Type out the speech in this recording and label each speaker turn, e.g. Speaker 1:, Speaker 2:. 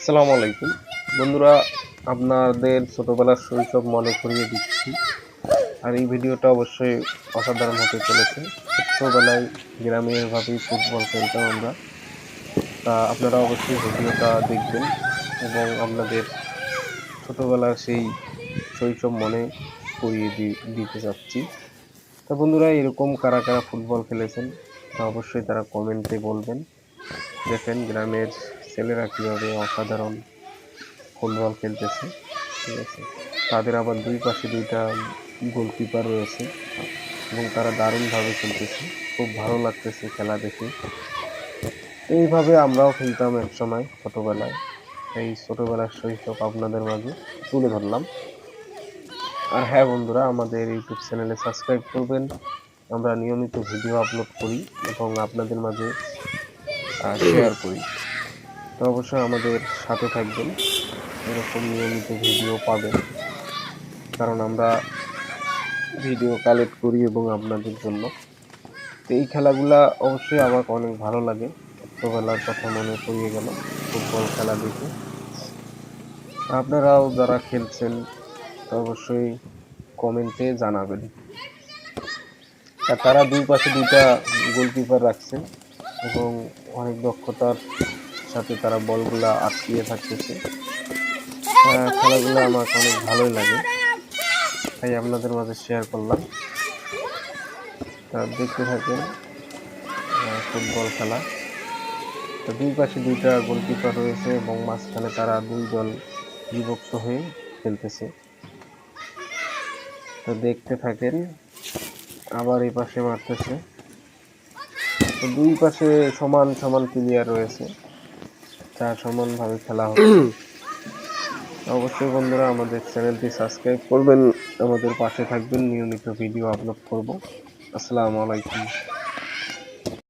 Speaker 1: আসসালামু আলাইকুম বন্ধুরা, আপনাদের ছোটবেলার শৈশব মনে করিয়ে দিচ্ছি। আর এই ভিডিওটা অবশ্যই অসাধারণ হতে চলেছে। ছোট্টবেলায় গ্রামের ভাবেই ফুটবল খেলতাম আমরা। তা আপনারা অবশ্যই ভিডিওটা দেখবেন এবং আপনাদের ছোটবেলার সেই শৈশব মনে করিয়ে দিতে চাচ্ছি। তা বন্ধুরা, এরকম কারা কারা ফুটবল খেলেছেন তা অবশ্যই তারা কমেন্টে বলবেন। দেখেন গ্রামের ছেলেরা কিভাবে অসাধারণ ফুটবল খেলতেছে, ঠিক আছে। তাদের আবার দুই পাশে দুইটা গোলকিপার রয়েছে এবং তারা দারুণভাবে খেলতেছে। খুব ভালো লাগতেছে খেলা দেখে। এইভাবে আমরাও খেলতাম এক সময় ছোটবেলায়। এই ছোটবেলার শৈশব আপনাদের মাঝে তুলে ধরলাম। আর হ্যাঁ বন্ধুরা, আমাদের ইউটিউব চ্যানেলে সাবস্ক্রাইব করবেন। আমরা নিয়মিত ভিডিও আপলোড করি এবং আপনাদের মাঝে শেয়ার করি। তো অবশ্যই আমাদের সাথে থাকবেন, এরকম নিয়মিত ভিডিও পাবেন। কারণ আমরা ভিডিও কালেক্ট করি এবং আপনাদের জন্য। তো এই খেলাগুলা অবশ্যই আমার অনেক ভালো লাগে। ছোটবেলার কথা মনে পড়িয়ে গেল ফুটবল খেলা দেখে। আপনারাও যারা খেলছেন তা অবশ্যই কমেন্টে জানাবেন। আর তারা দুই পাশে দুইটা গোলকিপার রাখছেন এবং অনেক দক্ষতার সাথে তারা বলগুলা আটকিয়ে থাকতেছে। খেলাগুলো আমার অনেক ভালোই লাগে, তাই আপনাদের মাঝে শেয়ার করলাম। তা দেখতে থাকেন ফুটবল খেলা। তো দুই পাশে দুইটা গোলকিপার রয়েছে এবং মাঝখানে তারা দুই দল বিভক্ত হয়ে খেলতেছে। তো দেখতে থাকেন। আবার এই পাশে মারতেছে। তো দুই পাশে সমান সমান প্লেয়ার রয়েছে, যা সমানভাবে খেলা হচ্ছে। অবশ্যই বন্ধুরা, আমাদের চ্যানেলটি সাবস্ক্রাইব করবেন, আমাদের পাশে থাকবেন, নিয়মিত ভিডিও আপলোড করব। আসসালামু আলাইকুম।